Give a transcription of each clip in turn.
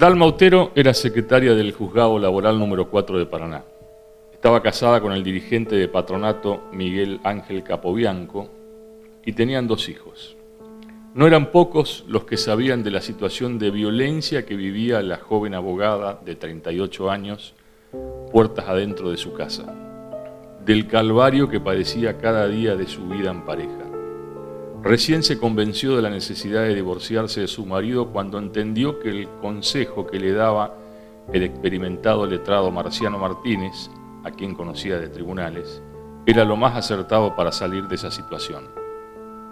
Dalma Otero era secretaria del Juzgado Laboral número 4 de Paraná. Estaba casada con el dirigente de patronato Miguel Ángel Capobianco y tenían 2 hijos. No eran pocos los que sabían de la situación de violencia que vivía la joven abogada de 38 años, puertas adentro de su casa, del calvario que padecía cada día de su vida en pareja. Recién se convenció de la necesidad de divorciarse de su marido cuando entendió que el consejo que le daba el experimentado letrado Marciano Martínez, a quien conocía de tribunales, era lo más acertado para salir de esa situación.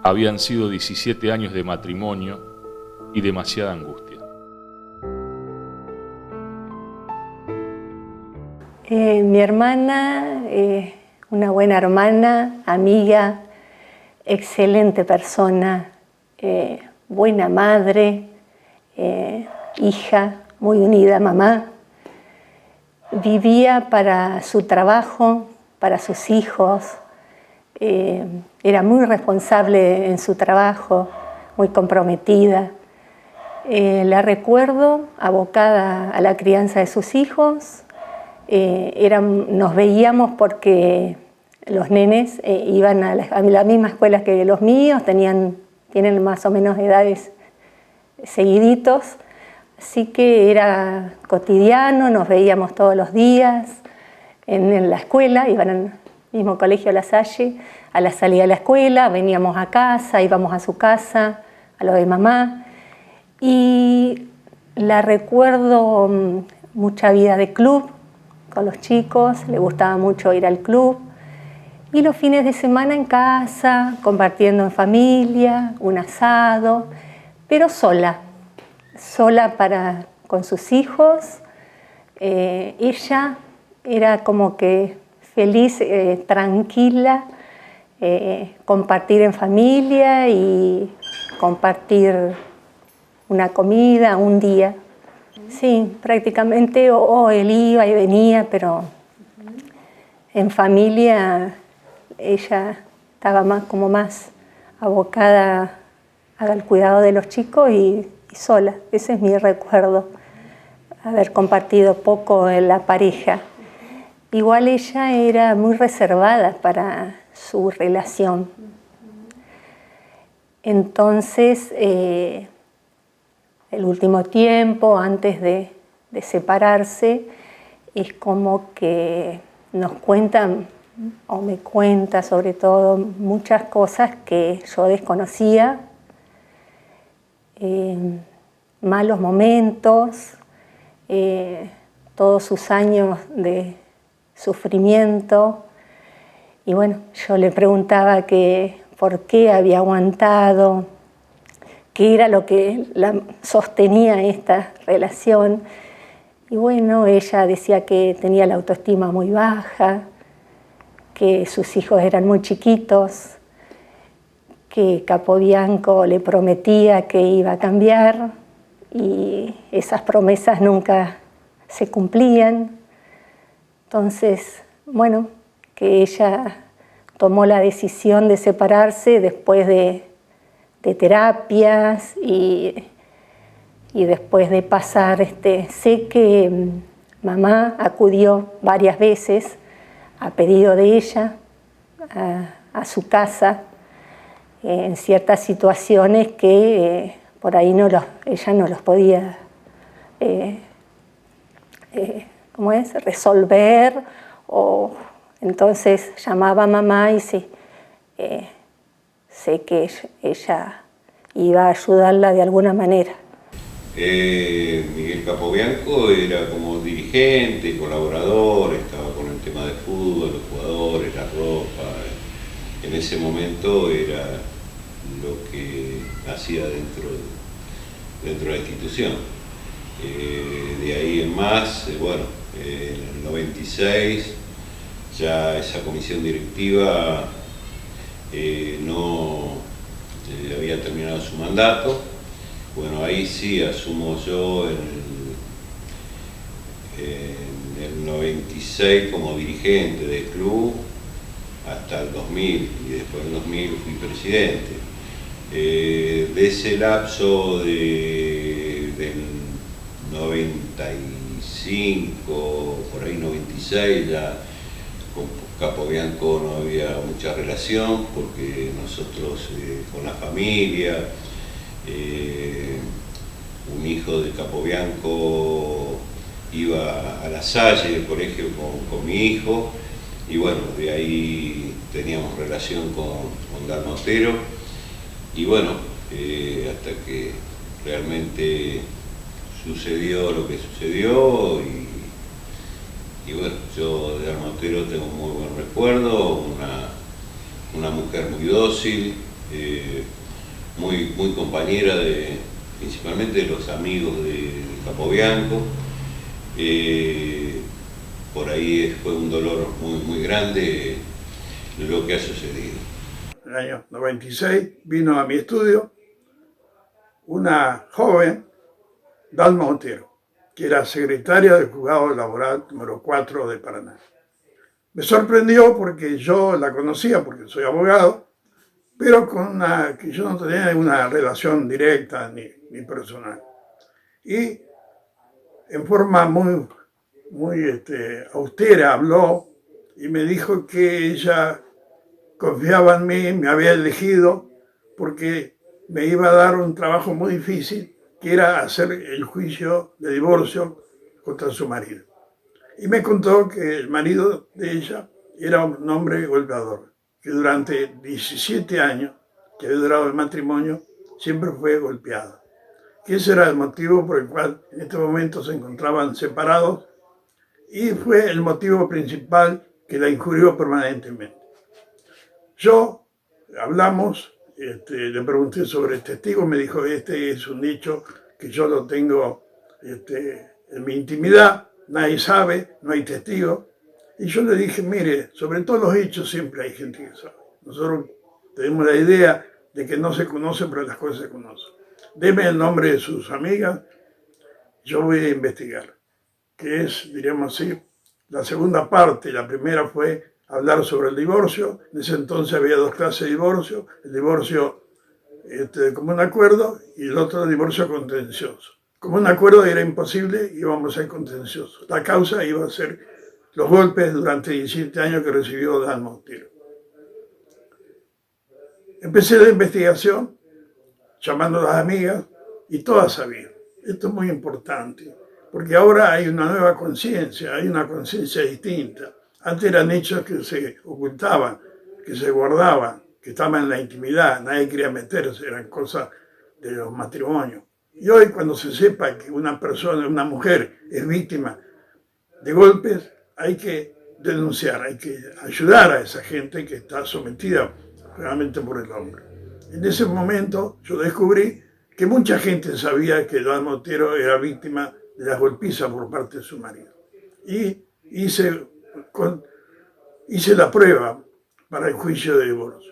Habían sido 17 años de matrimonio y demasiada angustia. Mi hermana, una buena hermana, amiga, excelente persona, buena madre, hija, muy unida, mamá. Vivía para su trabajo, para sus hijos. Era muy responsable en su trabajo, muy comprometida. La recuerdo abocada a la crianza de sus hijos. Nos veíamos porque los nenes iban a la misma escuela que los míos, tienen más o menos edades seguiditos, así que era cotidiano, nos veíamos todos los días en la escuela, iban al mismo colegio La Salle, a la salida de la escuela, veníamos a casa, íbamos a su casa, a lo de mamá, y la recuerdo mucha vida de club con los chicos, le gustaba mucho ir al club, y los fines de semana en casa, compartiendo en familia, un asado, pero sola con sus hijos. Ella era como que feliz, tranquila, compartir en familia y compartir una comida, un día. Sí, prácticamente él iba y venía, pero en familia ella estaba más abocada al cuidado de los chicos y sola. Ese es mi recuerdo, haber compartido poco en la pareja. Igual ella era muy reservada para su relación. Entonces, el último tiempo, antes de separarse, es como que nos cuentan, o me cuenta sobre todo, muchas cosas que yo desconocía, malos momentos, todos sus años de sufrimiento. Y bueno, yo le preguntaba por qué había aguantado, qué era lo que la sostenía esta relación. Y bueno, ella decía que tenía la autoestima muy baja, que sus hijos eran muy chiquitos, que Capobianco le prometía que iba a cambiar y esas promesas nunca se cumplían. Entonces, bueno, que ella tomó la decisión de separarse después de terapias y después de pasar, sé que mamá acudió varias veces a pedido de ella a su casa en ciertas situaciones que por ahí ella no los podía resolver, o entonces llamaba a mamá y sí, sé que ella iba a ayudarla de alguna manera. Miguel Capobianco era como dirigente, colaborador, estaba con el tema de fútbol, los jugadores, la ropa. En ese momento era lo que hacía dentro de la institución. De ahí en más, en el 96 ya esa comisión directiva no había terminado su mandato. Bueno, ahí sí asumo yo en el 96 como dirigente del club hasta el 2000, y después del 2000 fui presidente. De ese lapso del 95, por ahí 96, ya con Capobianco no había mucha relación, porque nosotros con la familia, un hijo de Capobianco iba a La Salle, el colegio con mi hijo, y bueno, de ahí teníamos relación con Dalma Otero, y bueno, hasta que realmente sucedió lo que sucedió, y bueno, yo de Dalma Otero tengo muy buen recuerdo, una mujer muy dócil, muy compañera principalmente de los amigos de Capobianco. Por ahí fue un dolor muy grande lo que ha sucedido. En el año 96 vino a mi estudio una joven, Dalma Otero, que era secretaria del Juzgado Laboral número 4 de Paraná. Me sorprendió porque yo la conocía, porque soy abogado, pero que yo no tenía ninguna relación directa ni personal. Y en forma muy austera habló y me dijo que ella confiaba en mí, me había elegido porque me iba a dar un trabajo muy difícil, que era hacer el juicio de divorcio contra su marido. Y me contó que el marido de ella era un hombre golpeador, que durante 17 años que había durado el matrimonio siempre fue golpeado. Que ese era el motivo por el cual en este momento se encontraban separados, y fue el motivo principal que la injurió permanentemente. Hablamos, le pregunté sobre el testigo, me dijo, este es un dicho que yo lo tengo en mi intimidad, nadie sabe, no hay testigo. Y yo le dije, mire, sobre todos los hechos siempre hay gente que sabe. Nosotros tenemos la idea de que no se conocen, pero las cosas se conocen. Deme el nombre de sus amigas, yo voy a investigar. Que es, diríamos así, la segunda parte. La primera fue hablar sobre el divorcio. En ese entonces había dos clases de divorcio: el divorcio de común acuerdo y el otro divorcio contencioso. Común acuerdo era imposible, íbamos a ser contencioso. La causa iba a ser los golpes durante 17 años que recibió Dalma Otero. Empecé la investigación llamando a las amigas y todas sabían. Esto es muy importante, porque ahora hay una nueva conciencia, hay una conciencia distinta. Antes eran hechos que se ocultaban, que se guardaban, que estaban en la intimidad, nadie quería meterse, eran cosas de los matrimonios. Y hoy, cuando se sepa que una persona, una mujer, es víctima de golpes, hay que denunciar, hay que ayudar a esa gente que está sometida realmente por el hombre. En ese momento yo descubrí que mucha gente sabía que Dalma Otero era víctima de las golpizas por parte de su marido. Y hice la prueba para el juicio de divorcio.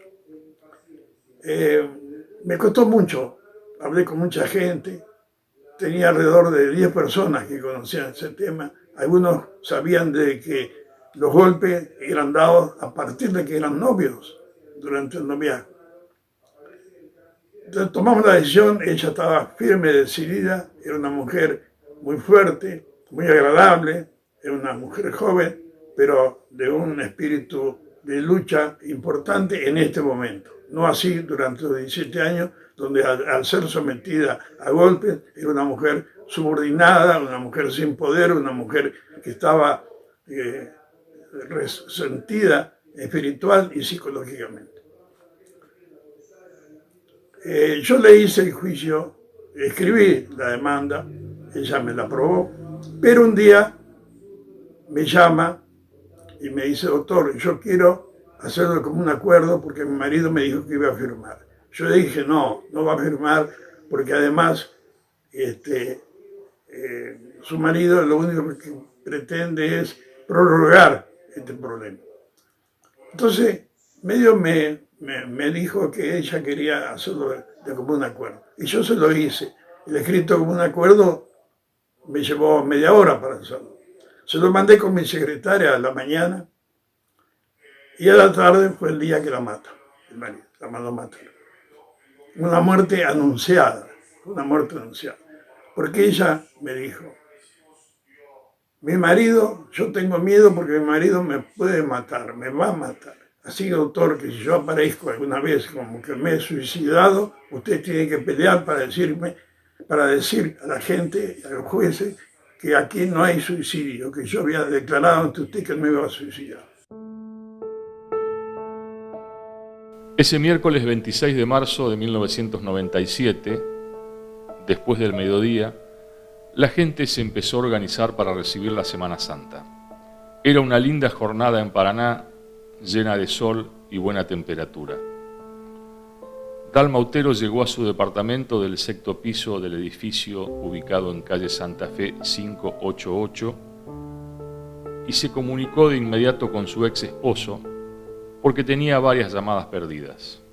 Me costó mucho, hablé con mucha gente, tenía alrededor de 10 personas que conocían ese tema. Algunos sabían de que los golpes eran dados a partir de que eran novios durante el noviazgo. Entonces tomamos la decisión, ella estaba firme, decidida, era una mujer muy fuerte, muy agradable, era una mujer joven, pero de un espíritu de lucha importante en este momento. No así durante los 17 años, donde al ser sometida a golpes, era una mujer subordinada, una mujer sin poder, una mujer que estaba resentida espiritual y psicológicamente. Yo le hice el juicio, escribí la demanda, ella me la aprobó, pero un día me llama y me dice, doctor, yo quiero hacerlo como un acuerdo porque mi marido me dijo que iba a firmar. Yo le dije, no va a firmar porque además su marido lo único que pretende es prorrogar este problema. Entonces, medio me dijo que ella quería hacerlo de común acuerdo. Y yo se lo hice. El escrito de común acuerdo me llevó media hora para hacerlo. Se lo mandé con mi secretaria a la mañana y a la tarde fue el día que la mata. El marido la mandó a matar. Una muerte anunciada. Porque ella me dijo, mi marido, yo tengo miedo porque mi marido me puede matar, me va a matar. Así, doctor, que si yo aparezco alguna vez como que me he suicidado, usted tiene que pelear para decir a la gente, a los jueces, que aquí no hay suicidio, que yo había declarado ante usted que me iba a suicidar. Ese miércoles 26 de marzo de 1997, después del mediodía, la gente se empezó a organizar para recibir la Semana Santa. Era una linda jornada en Paraná, llena de sol y buena temperatura. Dalma Otero llegó a su departamento del sexto piso del edificio ubicado en calle Santa Fe 588 y se comunicó de inmediato con su ex esposo porque tenía varias llamadas perdidas.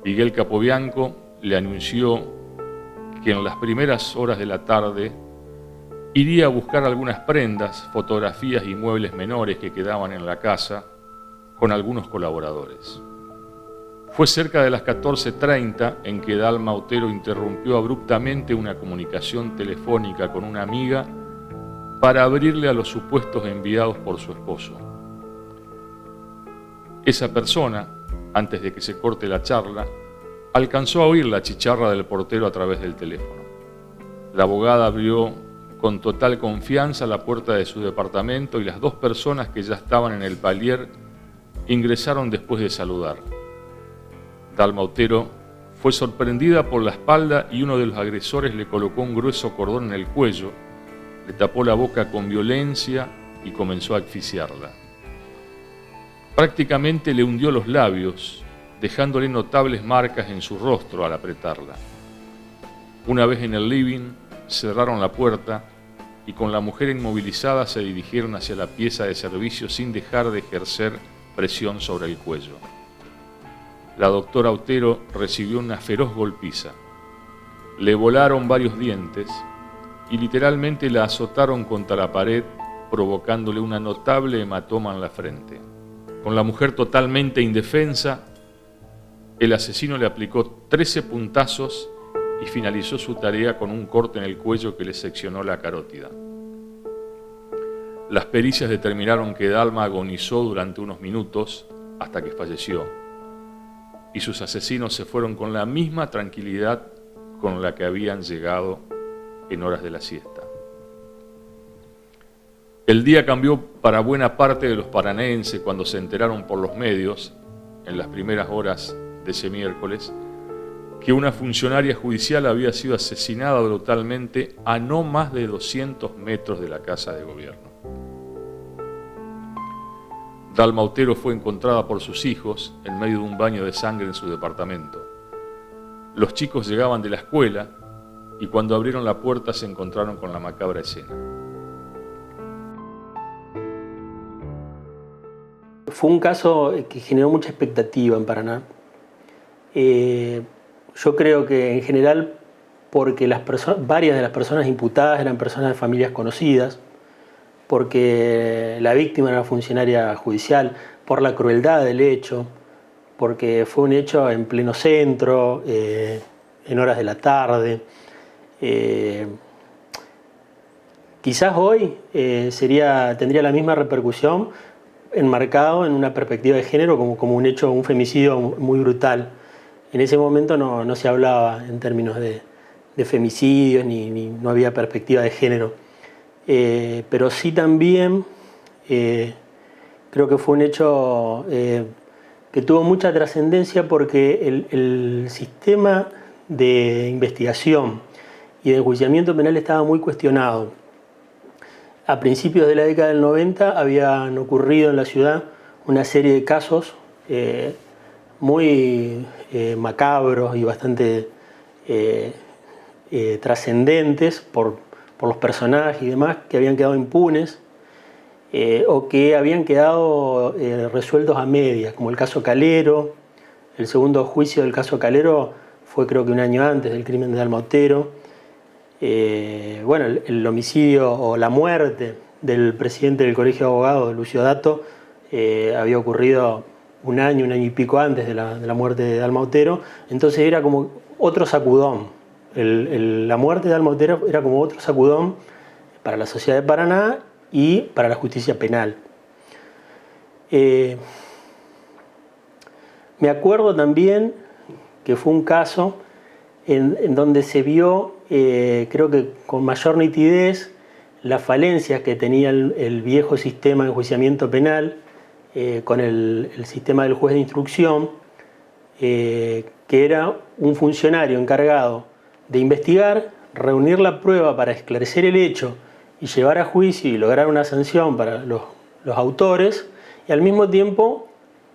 Miguel Capobianco le anunció que en las primeras horas de la tarde iría a buscar algunas prendas, fotografías y muebles menores que quedaban en la casa con algunos colaboradores. Fue cerca de las 14:30 en que Dalma Otero interrumpió abruptamente una comunicación telefónica con una amiga para abrirle a los supuestos enviados por su esposo. Esa persona, antes de que se corte la charla, alcanzó a oír la chicharra del portero a través del teléfono. La abogada abrió con total confianza la puerta de su departamento y las dos personas que ya estaban en el palier ingresaron después de saludar. Dalma Otero fue sorprendida por la espalda y uno de los agresores le colocó un grueso cordón en el cuello, le tapó la boca con violencia y comenzó a asfixiarla. Prácticamente le hundió los labios, dejándole notables marcas en su rostro al apretarla. Una vez en el living, cerraron la puerta y con la mujer inmovilizada se dirigieron hacia la pieza de servicio sin dejar de ejercer presión sobre el cuello. La doctora Otero recibió una feroz golpiza. Le volaron varios dientes y literalmente la azotaron contra la pared, provocándole una notable hematoma en la frente. Con la mujer totalmente indefensa, el asesino le aplicó 13 puntazos y finalizó su tarea con un corte en el cuello que le seccionó la carótida. Las pericias determinaron que Dalma agonizó durante unos minutos hasta que falleció, y sus asesinos se fueron con la misma tranquilidad con la que habían llegado en horas de la siesta. El día cambió para buena parte de los paranaenses cuando se enteraron por los medios, en las primeras horas de ese miércoles, que una funcionaria judicial había sido asesinada brutalmente a no más de 200 metros de la Casa de Gobierno. Dalma Otero fue encontrada por sus hijos en medio de un baño de sangre en su departamento. Los chicos llegaban de la escuela y cuando abrieron la puerta se encontraron con la macabra escena. Fue un caso que generó mucha expectativa en Paraná. Yo creo que en general porque varias de las personas imputadas eran personas de familias conocidas, porque la víctima era funcionaria judicial, por la crueldad del hecho, porque fue un hecho en pleno centro, en horas de la tarde. Quizás hoy tendría la misma repercusión enmarcado en una perspectiva de género como un hecho, un femicidio muy brutal. En ese momento no se hablaba en términos de femicidios ni no había perspectiva de género. Pero sí también creo que fue un hecho que tuvo mucha trascendencia porque el sistema de investigación y de enjuiciamiento penal estaba muy cuestionado. A principios de la década del 90 habían ocurrido en la ciudad una serie de casos muy macabros y bastante trascendentes por los personajes y demás que habían quedado impunes o que habían quedado resueltos a medias, como el caso Calero. El segundo juicio del caso Calero fue creo que un año antes del crimen de Dalma Otero. Bueno, el homicidio o la muerte del presidente del Colegio de Abogados, Lucio Dato, había ocurrido un año y pico antes de la muerte de Dalma Otero. Entonces era como otro sacudón La muerte de Dalma Otero era como otro sacudón para la sociedad de Paraná y para la justicia penal. Me acuerdo también que fue un caso en donde se vio, creo que con mayor nitidez, las falencias que tenía el viejo sistema de enjuiciamiento penal con el sistema del juez de instrucción, que era un funcionario encargado de investigar, reunir la prueba para esclarecer el hecho y llevar a juicio y lograr una sanción para los autores, y al mismo tiempo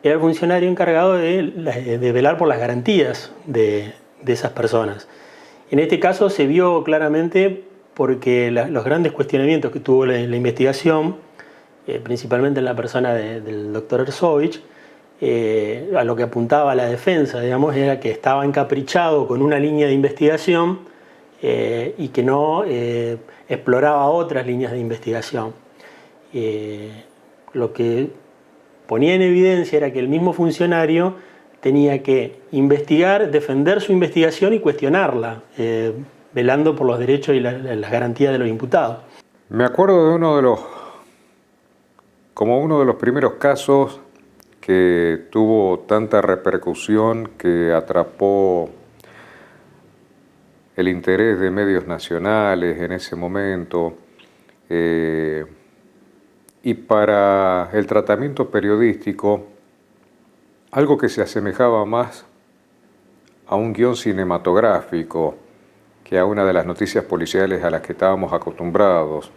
era el funcionario encargado de velar por las garantías de esas personas. En este caso se vio claramente porque los grandes cuestionamientos que tuvo la investigación, principalmente en la persona del doctor Ersovich, a lo que apuntaba la defensa, digamos, era que estaba encaprichado con una línea de investigación y que no exploraba otras líneas de investigación. Lo que ponía en evidencia era que el mismo funcionario tenía que investigar, defender su investigación y cuestionarla, velando por los derechos y las garantías de los imputados. Me acuerdo de uno de los primeros casos que tuvo tanta repercusión que atrapó el interés de medios nacionales en ese momento, y para el tratamiento periodístico, algo que se asemejaba más a un guión cinematográfico que a una de las noticias policiales a las que estábamos acostumbrados.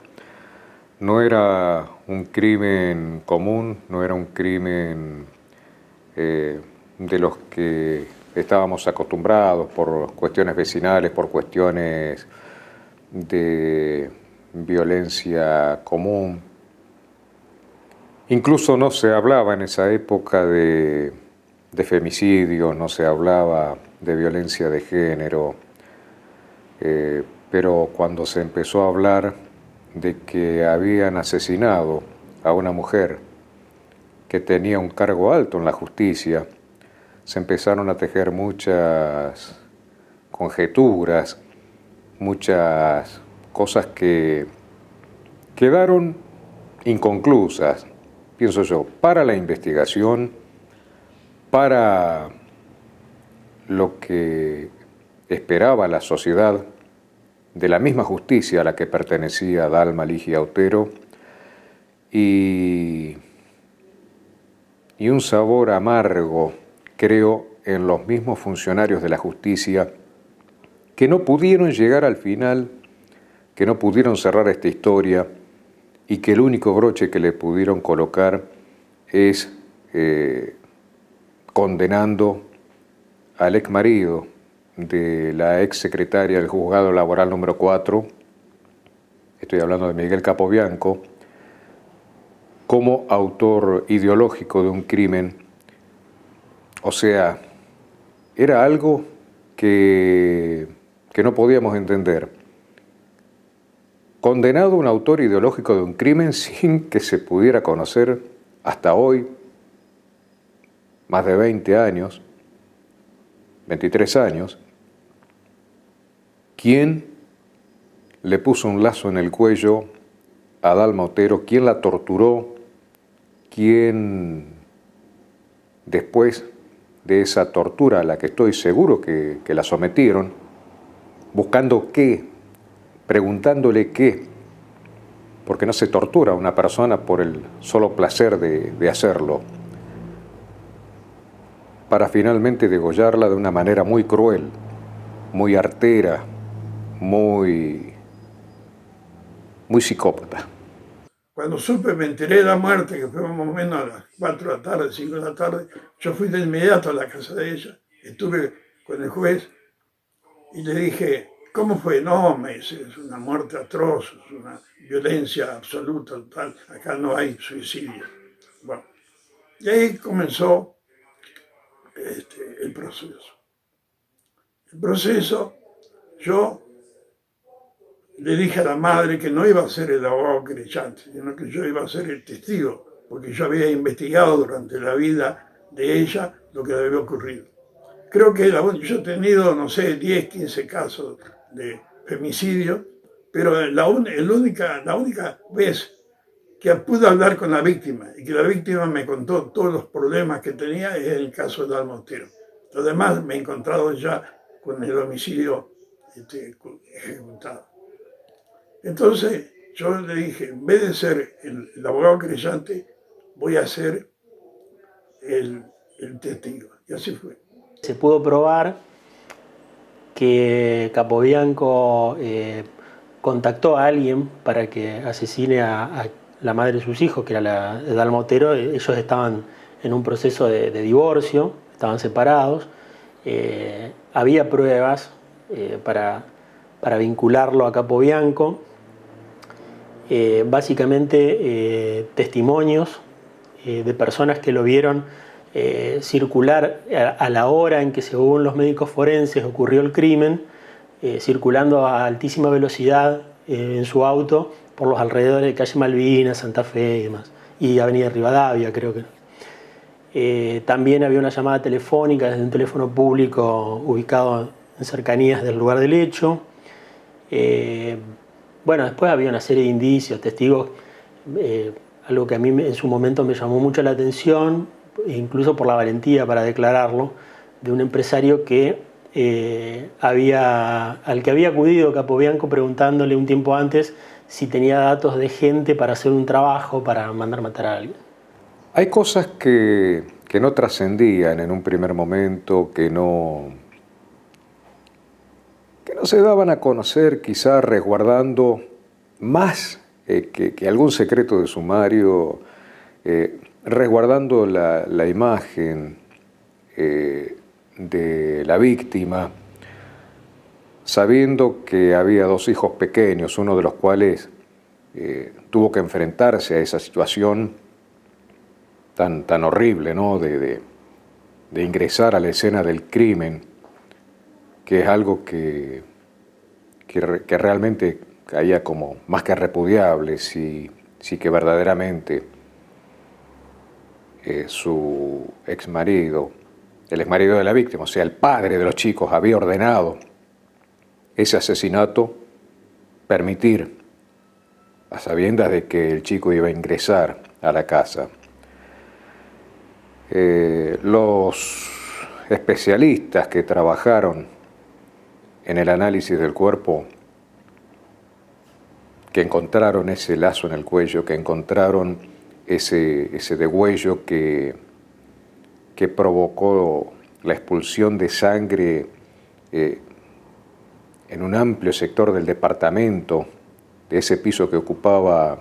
No era un crimen común, no era un crimen de los que estábamos acostumbrados por cuestiones vecinales, por cuestiones de violencia común. Incluso no se hablaba en esa época de femicidio, no se hablaba de violencia de género, pero cuando se empezó a hablar de que habían asesinado a una mujer que tenía un cargo alto en la justicia, se empezaron a tejer muchas conjeturas, muchas cosas que quedaron inconclusas, pienso yo, para la investigación, para lo que esperaba la sociedad de la misma justicia a la que pertenecía Dalma Ligia Otero, y un sabor amargo, creo, en los mismos funcionarios de la justicia que no pudieron llegar al final, que no pudieron cerrar esta historia y que el único broche que le pudieron colocar es condenando al ex marido de la ex secretaria del Juzgado Laboral número 4, estoy hablando de Miguel Capobianco, como autor ideológico de un crimen. O sea, era algo que no podíamos entender. Condenado un autor ideológico de un crimen sin que se pudiera conocer hasta hoy, más de 20 años, 23 años, quién le puso un lazo en el cuello a Dalma Otero, quién la torturó, quién después de esa tortura a la que estoy seguro que la sometieron, buscando qué, preguntándole qué, porque no se tortura a una persona por el solo placer de hacerlo, para finalmente degollarla de una manera muy cruel, muy artera, muy psicópata. Cuando supe, me enteré de la muerte, que fue más o menos a las 4 de la tarde, 5 de la tarde, yo fui de inmediato a la casa de ella, estuve con el juez y le dije, ¿cómo fue? No, me dice, es una muerte atroz, es una violencia absoluta, total, acá no hay suicidio. Bueno, y ahí comenzó el proceso. El proceso, yo le dije a la madre que no iba a ser el abogado querellante, sino que yo iba a ser el testigo, porque yo había investigado durante la vida de ella lo que le había ocurrido. Creo que yo he tenido, no sé, 10, 15 casos de femicidio, pero la única vez que pude hablar con la víctima y que la víctima me contó todos los problemas que tenía es el caso de Dalma Otero. Lo demás me he encontrado ya con el homicidio ejecutado. Entonces yo le dije, en vez de ser el abogado querellante, voy a ser el testigo. Y así fue. Se pudo probar que Capobianco contactó a alguien para que asesine a la madre de sus hijos, que era la de Dalma Otero. Ellos estaban en un proceso de divorcio, estaban separados. Había pruebas para vincularlo a Capobianco. Básicamente testimonios de personas que lo vieron circular a la hora en que, según los médicos forenses, ocurrió el crimen, circulando a altísima velocidad en su auto por los alrededores de calle Malvinas, Santa Fe y demás, y Avenida Rivadavia, creo que. También había una llamada telefónica desde un teléfono público ubicado en cercanías del lugar del hecho. Bueno, después había una serie de indicios, testigos, algo que a mí en su momento me llamó mucho la atención, incluso por la valentía para declararlo, de un empresario que al que había acudido Capobianco preguntándole un tiempo antes si tenía datos de gente para hacer un trabajo, para mandar matar a alguien. Hay cosas que no trascendían en un primer momento, que no se daban a conocer, quizá resguardando más que algún secreto de sumario, resguardando la imagen de la víctima, sabiendo que había dos hijos pequeños, uno de los cuales tuvo que enfrentarse a esa situación tan horrible, ¿no? de ingresar a la escena del crimen, que es algo que realmente caía como más que repudiable, sí que verdaderamente su exmarido, el exmarido de la víctima, o sea, el padre de los chicos, había ordenado ese asesinato, permitir, a sabiendas de que el chico iba a ingresar a la casa. Los especialistas que trabajaron en el análisis del cuerpo, que encontraron ese lazo en el cuello, que encontraron ese degüello que provocó la expulsión de sangre en un amplio sector del departamento, de ese piso que ocupaba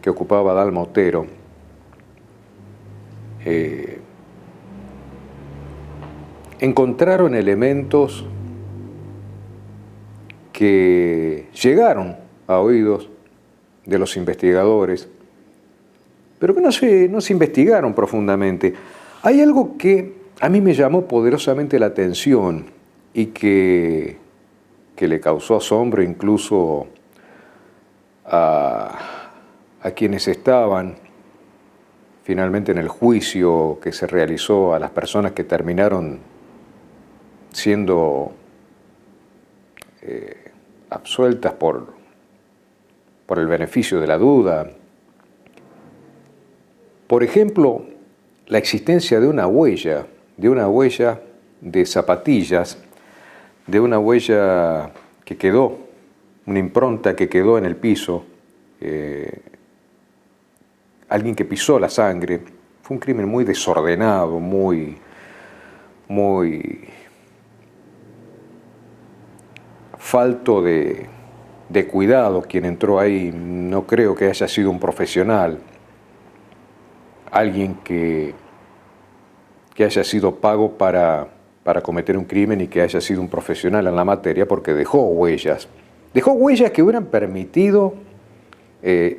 Dalma Otero, encontraron elementos que llegaron a oídos de los investigadores, pero que no se investigaron profundamente. Hay algo que a mí me llamó poderosamente la atención y que le causó asombro incluso a quienes estaban finalmente en el juicio que se realizó, a las personas que terminaron siendo absueltas por el beneficio de la duda. Por ejemplo, la existencia de una huella de zapatillas, de una huella que quedó, una impronta que quedó en el piso, alguien que pisó la sangre. Fue un crimen muy desordenado, muy falto de cuidado quien entró ahí. No creo que haya sido un profesional, alguien que haya sido pago para cometer un crimen y que haya sido un profesional en la materia, porque dejó huellas que hubieran permitido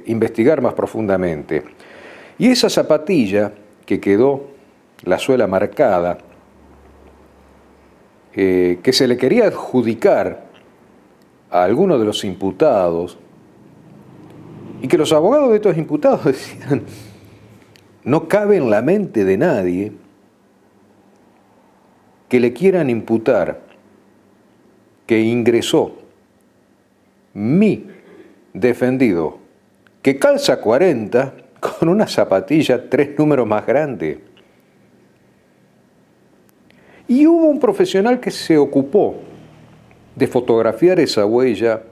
investigar más profundamente. Y esa zapatilla que quedó, la suela marcada, que se le quería adjudicar a alguno de los imputados, y que los abogados de estos imputados decían, no cabe en la mente de nadie que le quieran imputar que ingresó mi defendido, que calza 40, con una zapatilla 3 números más grande. Y hubo un profesional que se ocupó de fotografiar esa huella,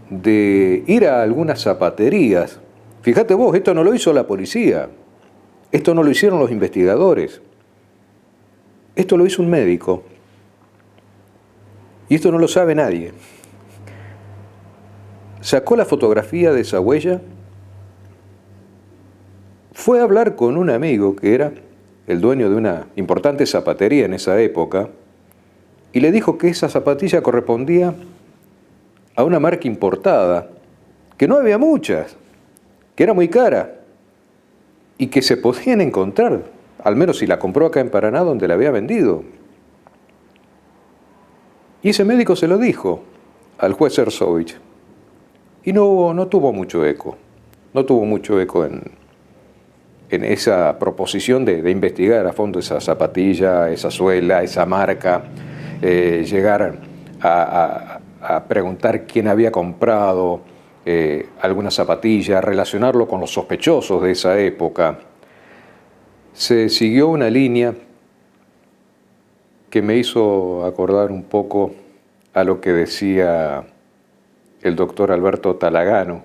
de ir a algunas zapaterías. Fíjate vos, esto no lo hizo la policía, esto no lo hicieron los investigadores, esto lo hizo un médico. Y esto no lo sabe nadie. Sacó la fotografía de esa huella, fue a hablar con un amigo que era el dueño de una importante zapatería en esa época, y le dijo que esa zapatilla correspondía a una marca importada, que no había muchas, que era muy cara, y que se podían encontrar, al menos si la compró acá en Paraná donde la había vendido. Y ese médico se lo dijo al juez Ersovich, y no tuvo mucho eco, en esa proposición de investigar a fondo esa zapatilla, esa suela, esa marca, llegar a preguntar quién había comprado alguna zapatilla, relacionarlo con los sospechosos de esa época. Se siguió una línea que me hizo acordar un poco a lo que decía el doctor Alberto Talagano,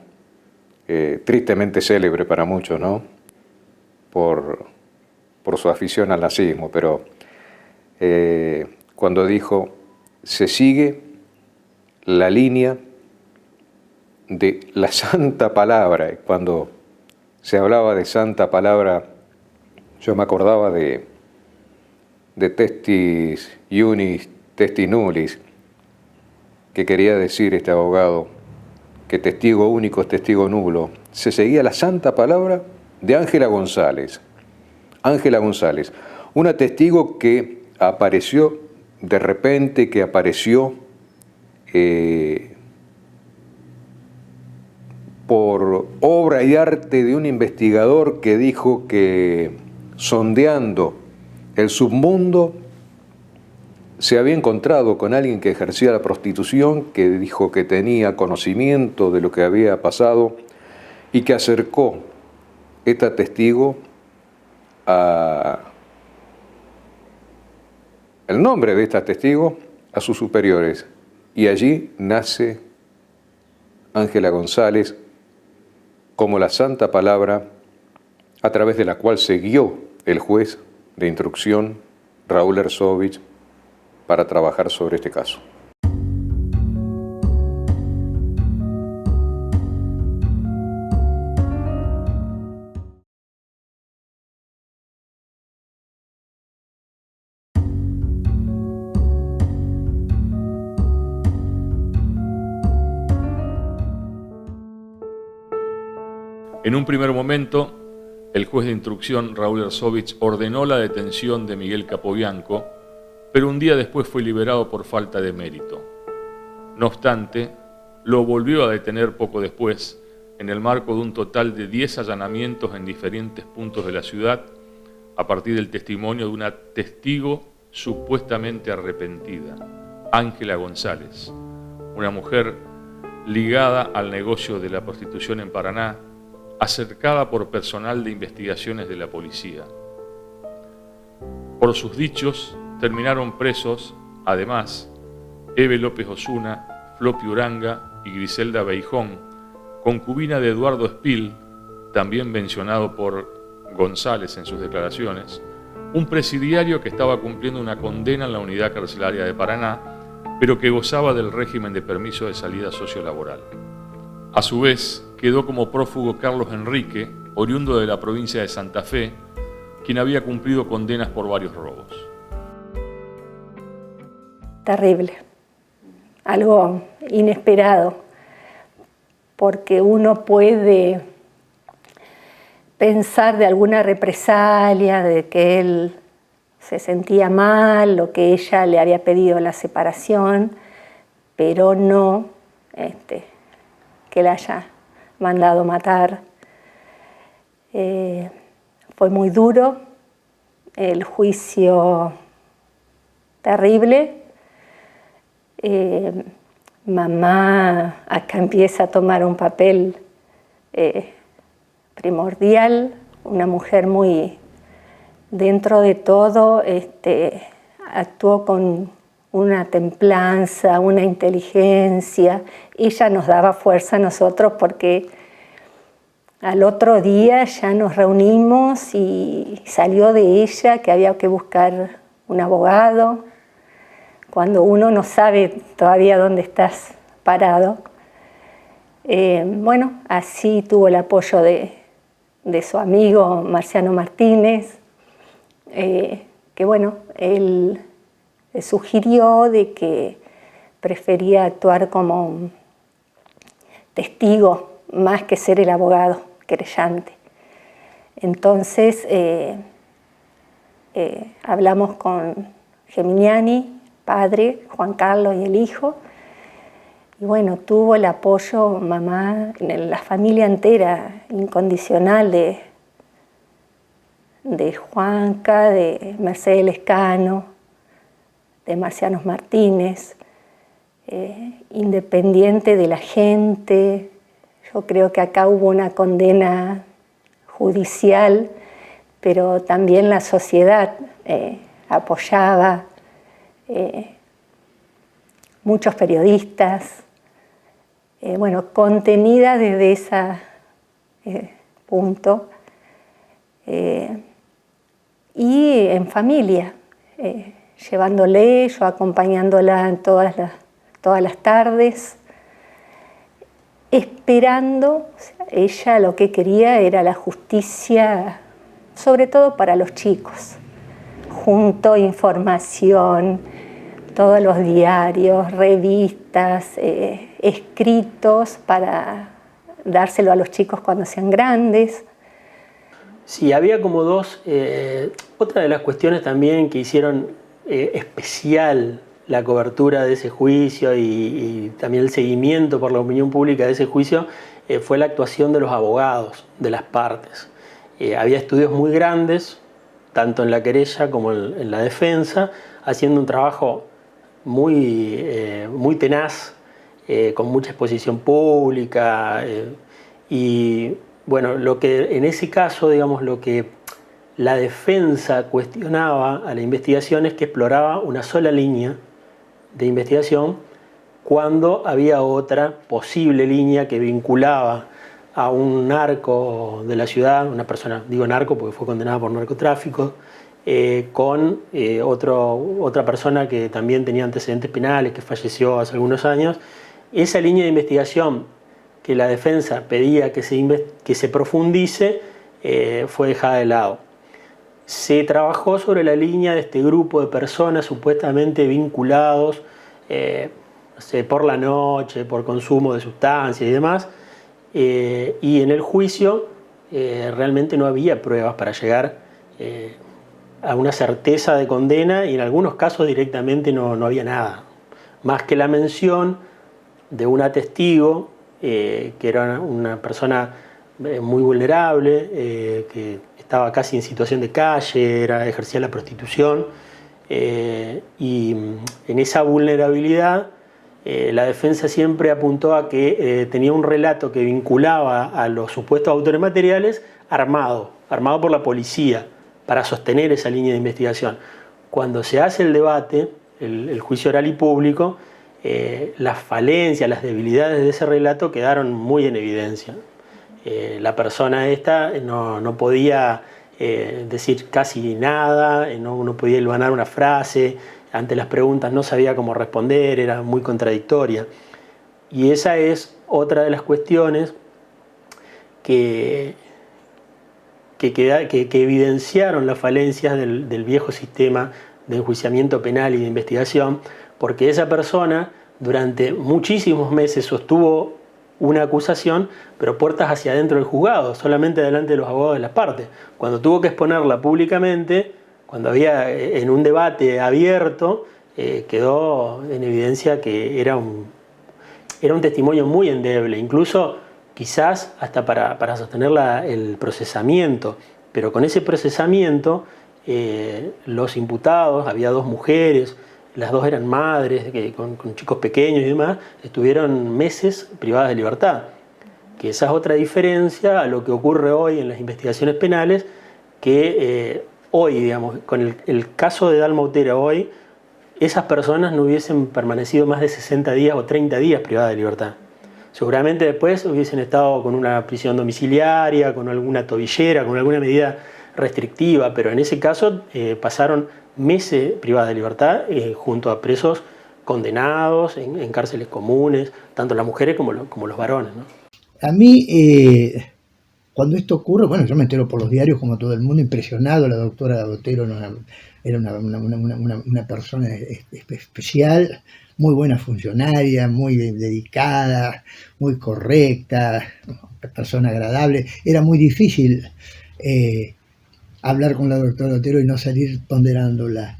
tristemente célebre para muchos, ¿no? Por su afición al nazismo, pero cuando dijo, se sigue la línea de la santa palabra. Cuando se hablaba de santa palabra, yo me acordaba de testis iunis, testis nullis, que quería decir este abogado, que testigo único es testigo nulo. Se seguía la santa palabra de Ángela González. Ángela González, una testigo que apareció de repente, que apareció por obra y arte de un investigador que dijo que sondeando el submundo se había encontrado con alguien que ejercía la prostitución, que dijo que tenía conocimiento de lo que había pasado y que acercó esta testigo el nombre de esta testigo a sus superiores. Y allí nace Ángela González como la santa palabra a través de la cual se guió el juez de instrucción Raúl Ersovich para trabajar sobre este caso. En un primer momento, el juez de instrucción Raúl Ersovich ordenó la detención de Miguel Capobianco, pero un día después fue liberado por falta de mérito. No obstante, lo volvió a detener poco después, en el marco de un total de 10 allanamientos en diferentes puntos de la ciudad, a partir del testimonio de una testigo supuestamente arrepentida, Ángela González, una mujer ligada al negocio de la prostitución en Paraná, acercada por personal de investigaciones de la policía. Por sus dichos, terminaron presos, además, Eve López Osuna, Flopi Uranga y Griselda Beijón, concubina de Eduardo Espil, también mencionado por González en sus declaraciones, un presidiario que estaba cumpliendo una condena en la unidad carcelaria de Paraná, pero que gozaba del régimen de permiso de salida sociolaboral. A su vez, quedó como prófugo Carlos Enrique, oriundo de la provincia de Santa Fe, quien había cumplido condenas por varios robos. Terrible, algo inesperado, porque uno puede pensar de alguna represalia, de que él se sentía mal o que ella le había pedido la separación, pero no que la haya mandado matar. Fue muy duro, el juicio terrible. Mamá acá empieza a tomar un papel primordial, una mujer muy, dentro de todo, actuó con una templanza, una inteligencia. Ella nos daba fuerza a nosotros porque al otro día ya nos reunimos y salió de ella que había que buscar un abogado. Cuando uno no sabe todavía dónde estás parado. Bueno, así tuvo el apoyo de su amigo Marciano Martínez, que bueno, él le sugirió de que prefería actuar como testigo más que ser el abogado querellante. Entonces hablamos con Geminiani, padre, Juan Carlos y el hijo, y bueno, tuvo el apoyo mamá, la familia entera, incondicional de Juanca, de Mercedes Lescano, de Marciano Martínez, independiente de la gente. Yo creo que acá hubo una condena judicial, pero también la sociedad apoyaba, muchos periodistas, bueno, contenida desde ese punto, y en familia, llevándole, yo acompañándola en todas las tardes, esperando. O sea, ella lo que quería era la justicia, sobre todo para los chicos, junto información, todos los diarios, revistas, escritos para dárselo a los chicos cuando sean grandes. Sí, había como dos. Otra de las cuestiones también que hicieron especial la cobertura de ese juicio y también el seguimiento por la opinión pública de ese juicio fue la actuación de los abogados de las partes. Había estudios muy grandes, tanto en la querella como en la defensa, haciendo un trabajo muy tenaz, con mucha exposición pública, y bueno, lo que en ese caso, digamos, lo que la defensa cuestionaba a la investigación es que exploraba una sola línea de investigación cuando había otra posible línea que vinculaba a un narco de la ciudad, una persona, digo narco porque fue condenada por narcotráfico, con otra persona que también tenía antecedentes penales, que falleció hace algunos años. Esa línea de investigación que la defensa pedía que se profundice fue dejada de lado. Se trabajó sobre la línea de este grupo de personas supuestamente vinculados no sé, por la noche, por consumo de sustancias y demás, y en el juicio realmente no había pruebas para llegar a una certeza de condena, y en algunos casos directamente no había nada, más que la mención de una testigo que era una persona muy vulnerable, que estaba casi en situación de calle, ejercía la prostitución, y en esa vulnerabilidad la defensa siempre apuntó a que tenía un relato que vinculaba a los supuestos autores materiales armado por la policía para sostener esa línea de investigación. Cuando se hace el debate, el juicio oral y público, las falencias, las debilidades de ese relato quedaron muy en evidencia. La persona esta no podía decir casi nada, no podía hilvanar una frase, ante las preguntas no sabía cómo responder, era muy contradictoria. Y esa es otra de las cuestiones que evidenciaron las falencias del viejo sistema de enjuiciamiento penal y de investigación, porque esa persona durante muchísimos meses sostuvo una acusación, pero puertas hacia adentro del juzgado, solamente delante de los abogados de las partes. Cuando tuvo que exponerla públicamente, cuando había en un debate abierto, quedó en evidencia que era un testimonio muy endeble, incluso quizás hasta para sostener el procesamiento. Pero con ese procesamiento, los imputados, había dos mujeres, las dos eran madres con chicos pequeños y demás, estuvieron meses privadas de libertad. Que esa es otra diferencia a lo que ocurre hoy en las investigaciones penales, que hoy, digamos, con el caso de Dalma Otero hoy, esas personas no hubiesen permanecido más de 60 días o 30 días privadas de libertad. Seguramente después hubiesen estado con una prisión domiciliaria, con alguna tobillera, con alguna medida restrictiva, pero en ese caso pasaron meses privadas de libertad junto a presos condenados en cárceles comunes, tanto las mujeres como los varones, ¿no? A mí, cuando esto ocurre, bueno, yo me entero por los diarios como todo el mundo, impresionado. La doctora Otero era una persona especial, muy buena funcionaria, muy dedicada, muy correcta, una persona agradable. Era muy difícil hablar con la doctora Otero y no salir ponderándola.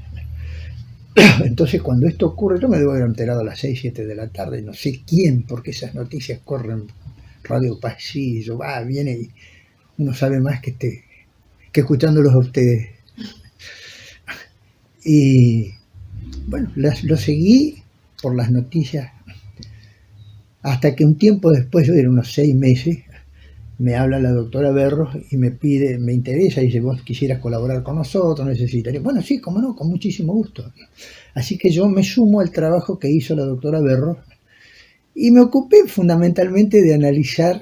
Entonces, cuando esto ocurre, yo me debo haber enterado a las 6, 7 de la tarde, no sé quién, porque esas noticias corren Radio Pasillo, viene y uno sabe más que escuchándolos a ustedes. Y bueno, lo seguí por las noticias hasta que un tiempo después, yo era unos 6 meses, me habla la doctora Berros y me pide, me interesa, dice, vos quisieras colaborar con nosotros, necesitaría. Bueno, sí, cómo no, con muchísimo gusto. Así que yo me sumo al trabajo que hizo la doctora Berros y me ocupé fundamentalmente de analizar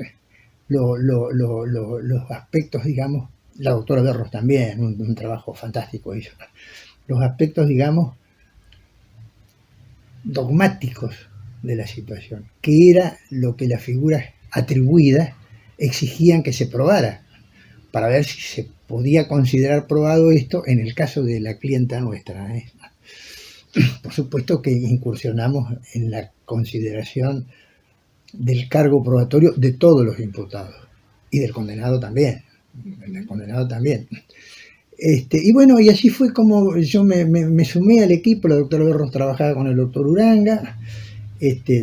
los aspectos, digamos, la doctora Berros también, un trabajo fantástico hizo, los aspectos, digamos, dogmáticos de la situación, que era lo que las figuras atribuidas exigían que se probara, para ver si se podía considerar probado esto en el caso de la clienta nuestra. Por supuesto que incursionamos en la consideración del cargo probatorio de todos los imputados y del condenado también. Y bueno, y así fue como yo me sumé al equipo. La doctora Berros trabajaba con el doctor Uranga,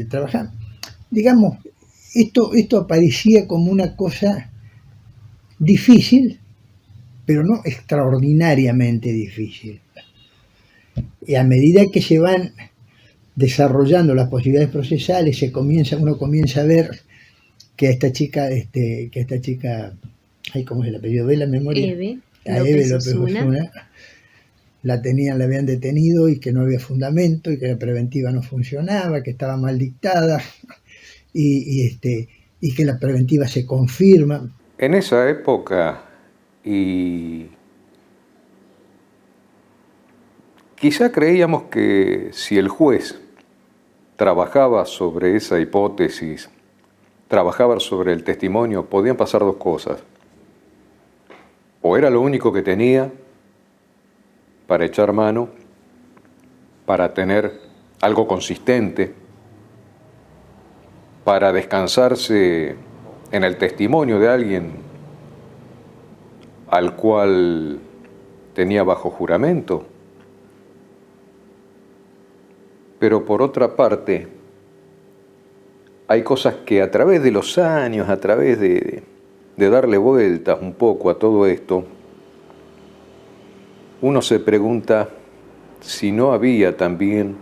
trabajaba, digamos, esto aparecía como una cosa difícil, pero no extraordinariamente difícil. Y a medida que se van desarrollando las posibilidades procesales, uno comienza a ver que a esta chica, ay, ¿cómo es el apellido? ¿Ve la memoria? Eve López Osuna, la habían detenido y que no había fundamento y que la preventiva no funcionaba, que estaba mal dictada y que la preventiva se confirma. En esa época, y quizá creíamos que si el juez trabajaba sobre esa hipótesis, trabajaba sobre el testimonio, podían pasar dos cosas. O era lo único que tenía para echar mano, para tener algo consistente, para descansarse en el testimonio de alguien al cual tenía bajo juramento. Pero por otra parte, hay cosas que a través de los años, a través de darle vueltas un poco a todo esto, uno se pregunta si no había también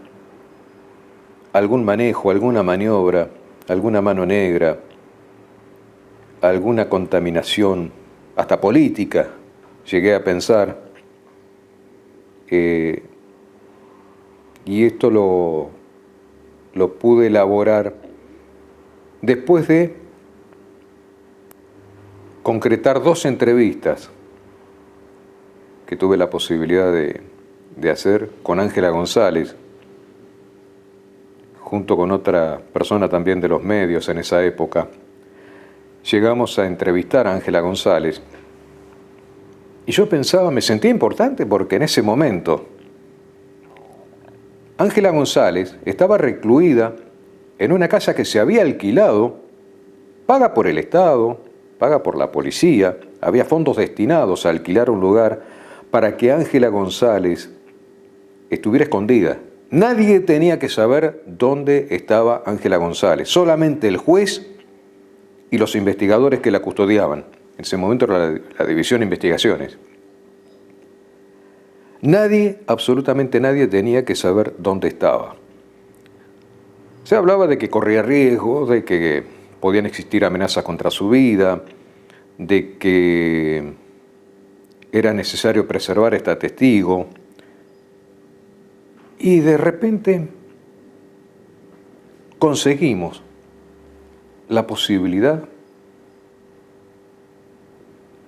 algún manejo, alguna maniobra, alguna mano negra, alguna contaminación, hasta política, llegué a pensar, y esto lo pude elaborar después de concretar 2 entrevistas que tuve la posibilidad de hacer con Ángela González, junto con otra persona también de los medios en esa época. Llegamos a entrevistar a Ángela González y yo pensaba, me sentía importante porque en ese momento Ángela González estaba recluida en una casa que se había alquilado, paga por el Estado, paga por la policía, había fondos destinados a alquilar un lugar para que Ángela González estuviera escondida. Nadie tenía que saber dónde estaba Ángela González, solamente el juez y los investigadores que la custodiaban. En ese momento era la División de Investigaciones. Nadie, absolutamente nadie, tenía que saber dónde estaba. Se hablaba de que corría riesgo, de que podían existir amenazas contra su vida, de que era necesario preservar a este testigo. Y de repente conseguimos la posibilidad,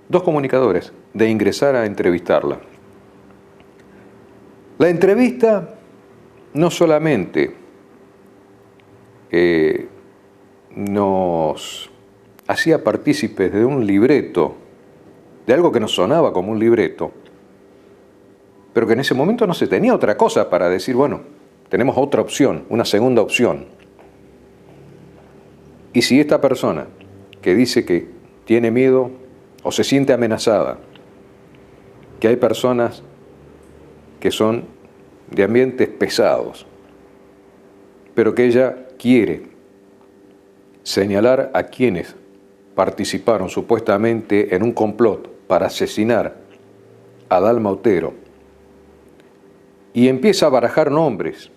dos comunicadores, de ingresar a entrevistarla. La entrevista no solamente nos hacía partícipes de un libreto, de algo que nos sonaba como un libreto, pero que en ese momento no se tenía otra cosa para decir, bueno, tenemos otra opción, una segunda opción. Y si esta persona que dice que tiene miedo o se siente amenazada, que hay personas que son de ambientes pesados, pero que ella quiere señalar a quienes participaron supuestamente en un complot para asesinar a Dalma Otero, y empieza a barajar nombres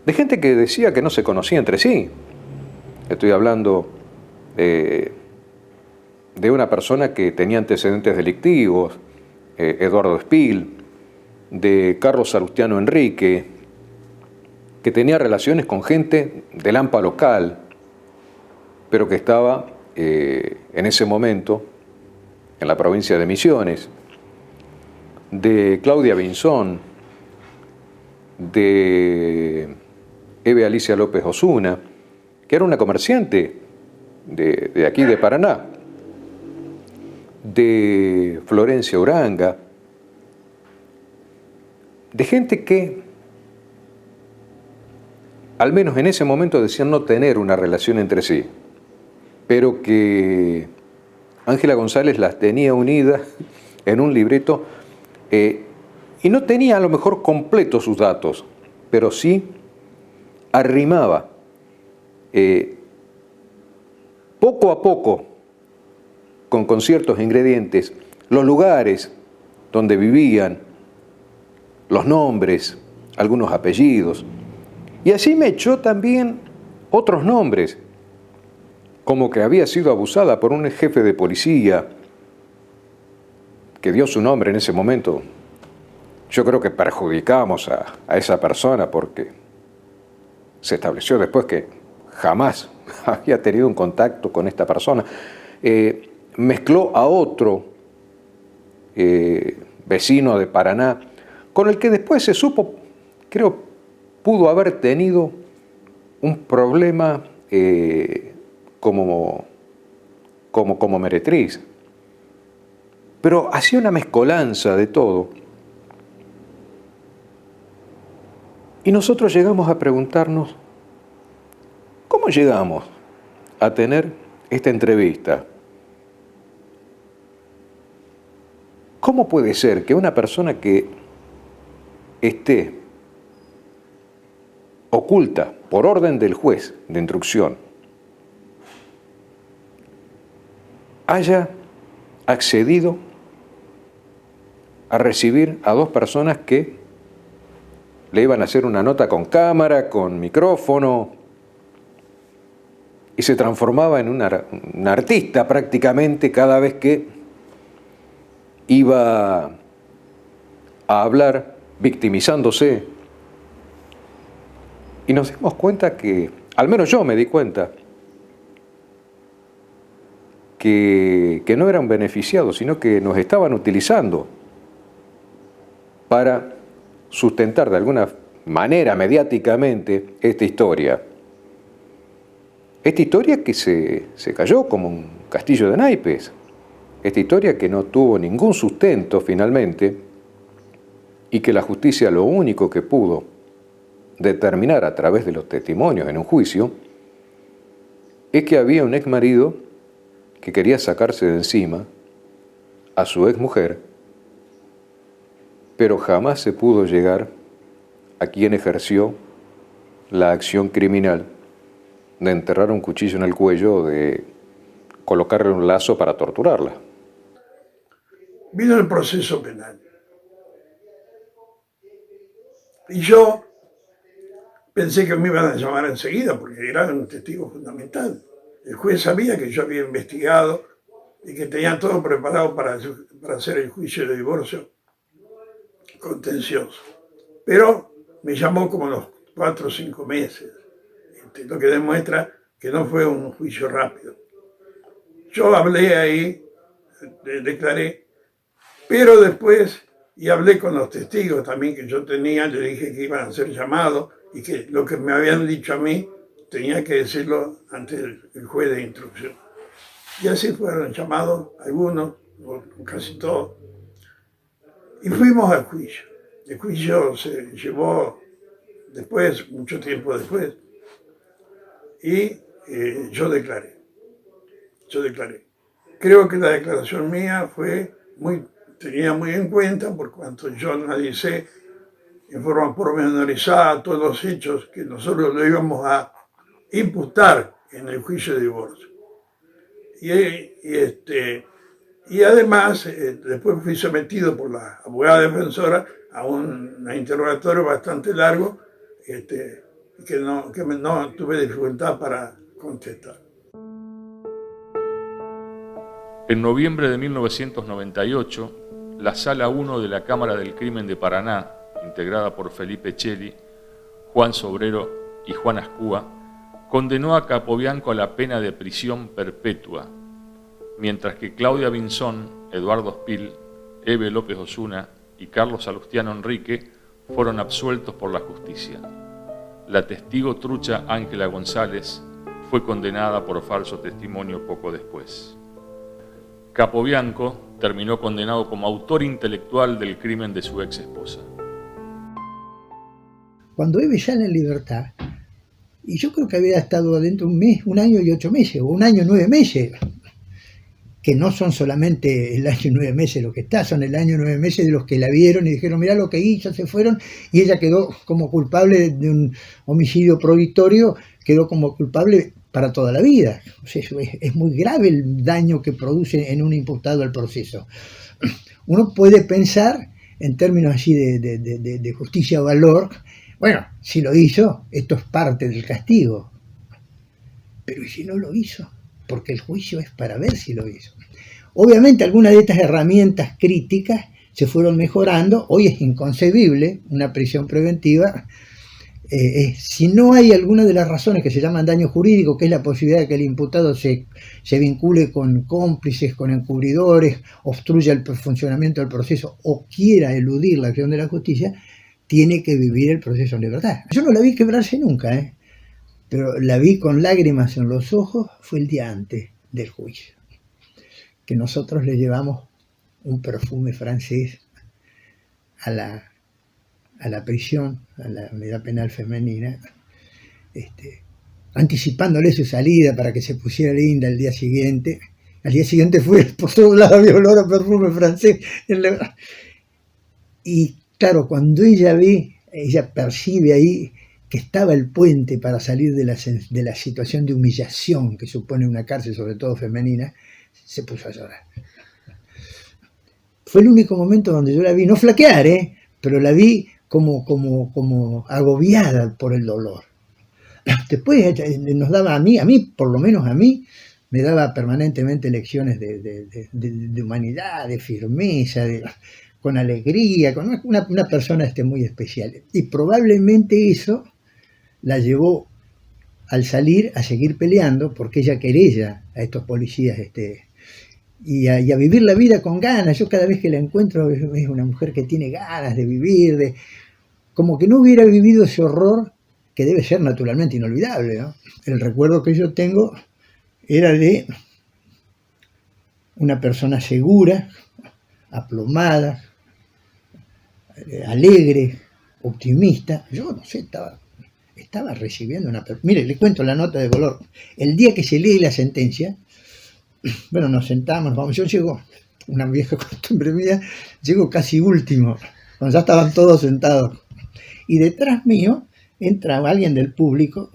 de gente que decía que no se conocía entre sí. Estoy hablando de una persona que tenía antecedentes delictivos, Eduardo Espil, de Carlos Salustiano Enrique, que tenía relaciones con gente del AMPA local, pero que estaba en ese momento en la provincia de Misiones, de Claudia Binzón, de Eve Alicia López Osuna, que era una comerciante de aquí de Paraná, de Florencia Uranga, de gente que, al menos en ese momento, decían no tener una relación entre sí, pero que Ángela González las tenía unidas en un libreto y no tenía a lo mejor completos sus datos, pero sí arrimaba poco a poco, con ciertos ingredientes, los lugares donde vivían, los nombres, algunos apellidos. Y así me echó también otros nombres, como que había sido abusada por un jefe de policía que dio su nombre en ese momento. Yo creo que perjudicamos a esa persona porque se estableció después que jamás había tenido un contacto con esta persona. Mezcló a otro vecino de Paraná, con el que después se supo, creo, pudo haber tenido un problema como meretriz. Pero hacía una mezcolanza de todo. Y nosotros llegamos a preguntarnos, ¿cómo llegamos a tener esta entrevista? ¿Cómo puede ser que una persona que esté oculta por orden del juez de instrucción haya accedido a recibir a dos personas que le iban a hacer una nota con cámara, con micrófono, y se transformaba en un artista prácticamente cada vez que iba a hablar victimizándose? Y nos dimos cuenta que, al menos yo me di cuenta, que no eran beneficiados, sino que nos estaban utilizando para sustentar de alguna manera mediáticamente esta historia. Esta historia que se cayó como un castillo de naipes. Esta historia que no tuvo ningún sustento finalmente y que la justicia lo único que pudo determinar a través de los testimonios en un juicio es que había un exmarido que quería sacarse de encima a su exmujer, pero jamás se pudo llegar a quien ejerció la acción criminal de enterrar un cuchillo en el cuello, de colocarle un lazo para torturarla. Vino el proceso penal. Y yo pensé que me iban a llamar enseguida porque era un testigo fundamental. El juez sabía que yo había investigado y que tenía todo preparado para hacer el juicio de divorcio contencioso. Pero me llamó como a los 4 o 5 meses, lo que demuestra que no fue un juicio rápido. Yo hablé ahí, declaré, pero después, y hablé con los testigos también que yo tenía, le dije que iban a ser llamados y que lo que me habían dicho a mí tenía que decirlo ante el juez de instrucción. Y así fueron llamados algunos, o casi todos, y fuimos al juicio. El juicio se llevó después, mucho tiempo después, y yo declaré. Creo que la declaración mía tenía muy en cuenta, por cuanto yo analicé en forma pormenorizada todos los hechos que nosotros lo íbamos a imputar en el juicio de divorcio. Y además, después fui sometido por la abogada defensora a un interrogatorio bastante largo, que no tuve dificultad para contestar. En noviembre de 1998, la Sala 1 de la Cámara del Crimen de Paraná, integrada por Felipe Cheli, Juan Sobrero y Juan Ascúa, condenó a Capobianco a la pena de prisión perpetua, mientras que Claudia Vinzón, Eduardo Spil, Eve López Osuna y Carlos Salustiano Enrique fueron absueltos por la justicia. La testigo trucha Ángela González fue condenada por falso testimonio poco después. Capobianco terminó condenado como autor intelectual del crimen de su ex esposa. Cuando Eve sale en libertad, y yo creo que había estado adentro un mes, 1 año y 8 meses, o 1 año y 9 meses, que no son solamente el año y 9 meses lo que está, son el año y 9 meses de los que la vieron y dijeron, mirá lo que hizo, se fueron, y ella quedó como culpable de un homicidio prohibitorio, quedó como culpable para toda la vida. O sea, es muy grave el daño que produce en un imputado al proceso. Uno puede pensar, en términos así de justicia-valor, bueno, si lo hizo, esto es parte del castigo. Pero ¿y si no lo hizo? Porque el juicio es para ver si lo hizo. Obviamente algunas de estas herramientas críticas se fueron mejorando. Hoy es inconcebible una prisión preventiva si no hay alguna de las razones que se llaman daño jurídico, que es la posibilidad de que el imputado se vincule con cómplices, con encubridores, obstruya el funcionamiento del proceso o quiera eludir la acción de la justicia, tiene que vivir el proceso en libertad. Yo no la vi quebrarse nunca, pero la vi con lágrimas en los ojos, fue el día antes del juicio, que nosotros le llevamos un perfume francés a la prisión, a la unidad penal femenina, anticipándole su salida para que se pusiera linda el día siguiente. Al día siguiente fue por todos lados, había olor a perfume francés. Y claro, cuando ella percibe ahí que estaba el puente para salir de la situación de humillación que supone una cárcel, sobre todo femenina, se puso a llorar. Fue el único momento donde yo la vi, no flaquear, pero la vi como agobiada por el dolor. Después nos daba a mí, por lo menos a mí, me daba permanentemente lecciones de humanidad, de firmeza, con alegría, con una persona muy especial. Y probablemente eso la llevó al salir a seguir peleando, porque ella querella a estos policías y a vivir la vida con ganas. Yo cada vez que la encuentro es una mujer que tiene ganas de vivir, como que no hubiera vivido ese horror que debe ser naturalmente inolvidable, ¿no? El recuerdo que yo tengo era de una persona segura, aplomada, alegre, optimista. Yo no sé, estaba recibiendo Mire, le cuento la nota de color. El día que se lee la sentencia, bueno, nos sentamos, vamos, yo llego, una vieja costumbre mía, llego casi último, cuando ya estaban todos sentados. Y detrás mío entra alguien del público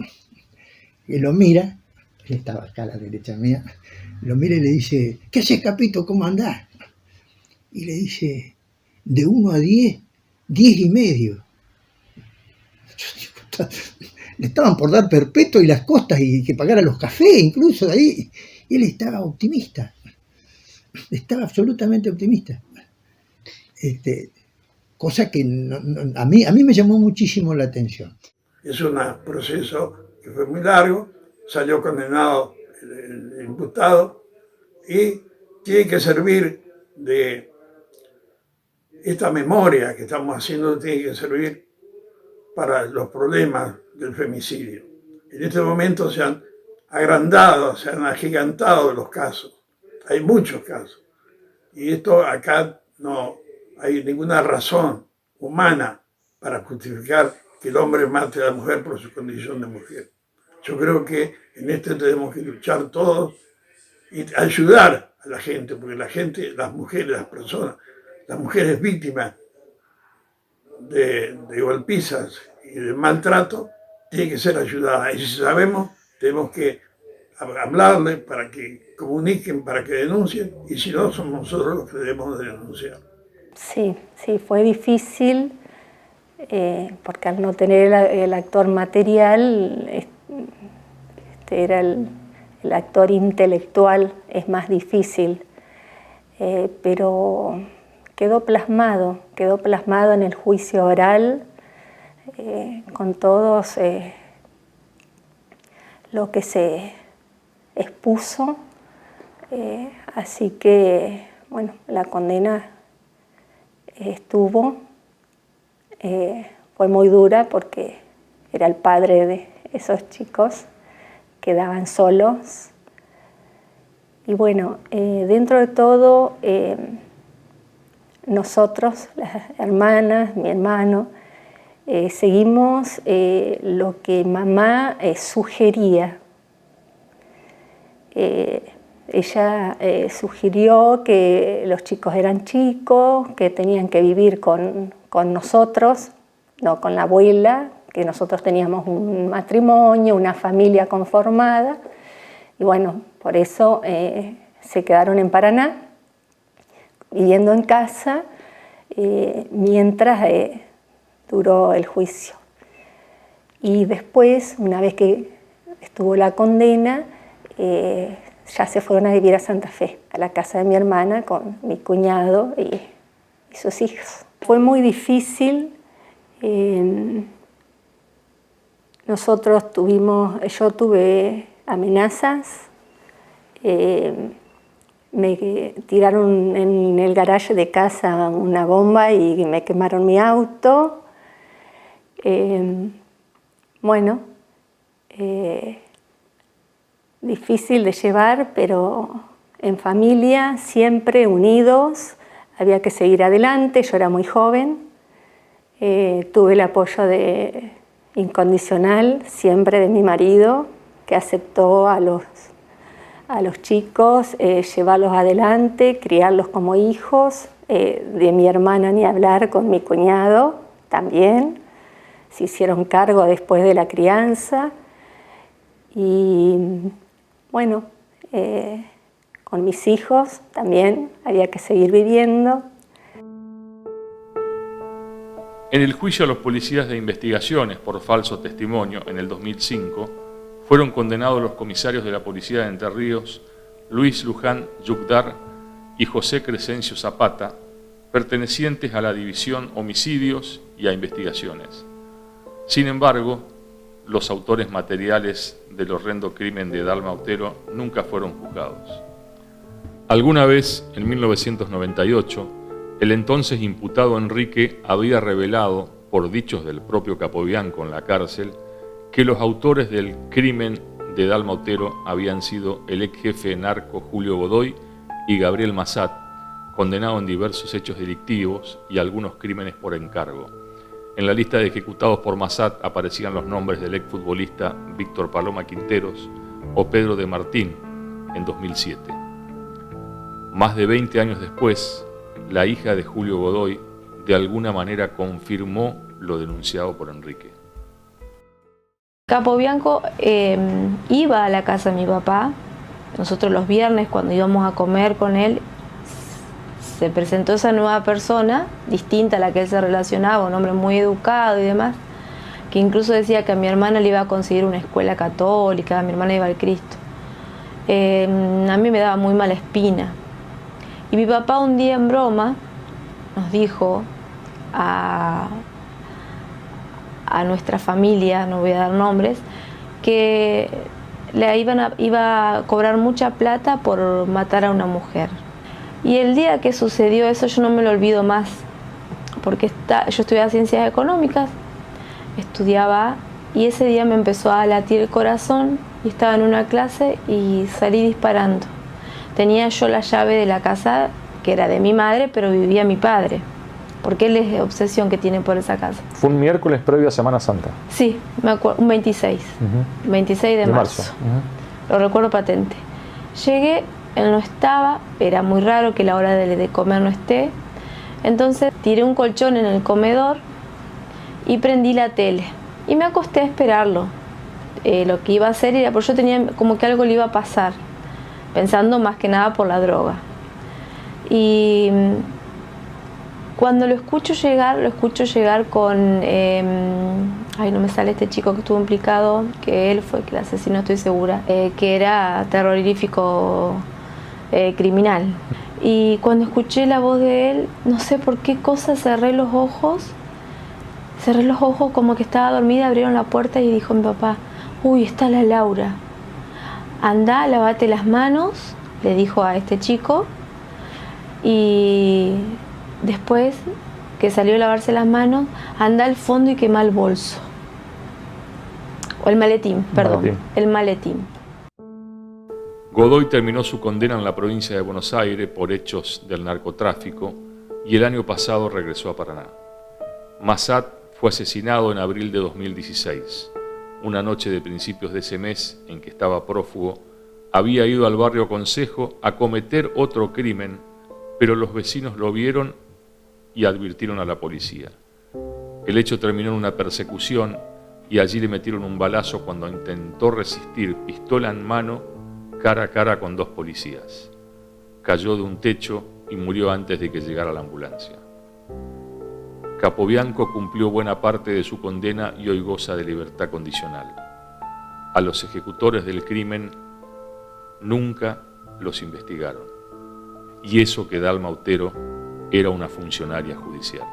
que lo mira, él estaba acá a la derecha mía, lo mira y le dice, ¿qué haces, Capito? ¿Cómo andás? Y le dice, de 1 a 10, 10 y medio. Yo digo, le estaban por dar perpetuo y las costas y que pagara los cafés incluso de ahí. Y él estaba optimista, estaba absolutamente optimista. Cosa que a mí me llamó muchísimo la atención. Es un proceso que fue muy largo, salió condenado el imputado y tiene que servir de esta memoria que estamos haciendo, tiene que servir para los problemas del femicidio. En este momento se han agrandado, se han agigantado los casos. Hay muchos casos. Y esto acá no hay ninguna razón humana para justificar que el hombre mate a la mujer por su condición de mujer. Yo creo que en esto tenemos que luchar todos y ayudar a la gente, porque la gente, las mujeres, las personas, las mujeres víctimas de golpizas y de maltrato, tienen que ser ayudadas. Y si sabemos, tenemos que hablarle para que comuniquen, para que denuncien, y si no, somos nosotros los que debemos denunciar. Sí, fue difícil, porque al no tener el actor material, era el actor intelectual, es más difícil, pero quedó plasmado en el juicio oral, con todos lo que se expuso, así que, bueno, la condena fue muy dura porque era el padre de esos chicos, quedaban solos. Y bueno, dentro de todo, nosotros, las hermanas, mi hermano, seguimos lo que mamá sugería. Ella sugirió que los chicos eran chicos, que tenían que vivir con nosotros, no con la abuela, que nosotros teníamos un matrimonio, una familia conformada, y bueno, por eso se quedaron en Paraná, viviendo en casa, mientras duró el juicio. Y después, una vez que estuvo la condena, ya se fueron a vivir a Santa Fe, a la casa de mi hermana, con mi cuñado y sus hijos. Fue muy difícil. Yo tuve amenazas, me tiraron en el garaje de casa una bomba y me quemaron mi auto. Difícil de llevar, pero en familia, siempre unidos, había que seguir adelante. Yo era muy joven, tuve el apoyo incondicional siempre de mi marido, que aceptó a los chicos, llevarlos adelante, criarlos como hijos, de mi hermana ni hablar, con mi cuñado también, se hicieron cargo después de la crianza. Y bueno, con mis hijos también había que seguir viviendo. En el juicio a los policías de investigaciones por falso testimonio en el 2005, fueron condenados los comisarios de la Policía de Entre Ríos, Luis Luján Yukdar y José Crescencio Zapata, pertenecientes a la División Homicidios y a Investigaciones. Sin embargo, los autores materiales del horrendo crimen de Dalma Otero nunca fueron juzgados. Alguna vez, en 1998, el entonces imputado Enrique había revelado, por dichos del propio Capobianco en la cárcel, que los autores del crimen de Dalma Otero habían sido el ex jefe narco Julio Godoy y Gabriel Massat, condenado en diversos hechos delictivos y algunos crímenes por encargo. En la lista de ejecutados por Massat aparecían los nombres del exfutbolista Víctor Paloma Quinteros o Pedro de Martín en 2007. Más de 20 años después, la hija de Julio Godoy de alguna manera confirmó lo denunciado por Enrique. Capobianco iba a la casa de mi papá. Nosotros los viernes, cuando íbamos a comer con él, se presentó esa nueva persona, distinta a la que él se relacionaba, un hombre muy educado y demás, que que incluso decía que a mi hermana le iba a conseguir una escuela católica, mi hermana iba al Cristo. A mí me daba muy mala espina. Y mi papá un día en broma nos dijo a nuestra familia, no voy a dar nombres, que iba a cobrar mucha plata por matar a una mujer. Y el día que sucedió eso yo no me lo olvido más, porque yo estudiaba ciencias económicas, estudiaba, y ese día me empezó a latir el corazón y estaba en una clase y salí disparando. Tenía yo la llave de la casa que era de mi madre, pero vivía mi padre, porque él es obsesión que tiene por esa casa. Fue un miércoles previo a Semana Santa. Sí, me acuerdo, un 26, 26 de marzo. Lo recuerdo patente. Llegué, él no estaba, era muy raro que la hora de comer no esté, entonces tiré un colchón en el comedor y prendí la tele y me acosté a esperarlo. Lo que iba a hacer era, porque yo tenía como que algo le iba a pasar, pensando más que nada por la droga. Y cuando lo escucho llegar con, no me sale este chico que estuvo implicado, que él fue el que la asesinó, estoy segura, que era terrorífico criminal. Y cuando escuché la voz de él, no sé por qué cosa cerré los ojos como que estaba dormida, abrieron la puerta y dijo mi papá, uy, está la Laura, andá, lavate las manos, le dijo a este chico, y después que salió a lavarse las manos, anda al fondo y quema el bolso, o el maletín, perdón, el maletín. Godoy terminó su condena en la provincia de Buenos Aires por hechos del narcotráfico y el año pasado regresó a Paraná. Massad fue asesinado en abril de 2016. Una noche de principios de ese mes, en que estaba prófugo, había ido al barrio Consejo a cometer otro crimen, pero los vecinos lo vieron y advirtieron a la policía. El hecho terminó en una persecución y allí le metieron un balazo cuando intentó resistir, pistola en mano, cara a cara con dos policías. Cayó de un techo y murió antes de que llegara la ambulancia. Capobianco cumplió buena parte de su condena y hoy goza de libertad condicional. A los ejecutores del crimen nunca los investigaron. Y eso que Dalma Otero era una funcionaria judicial.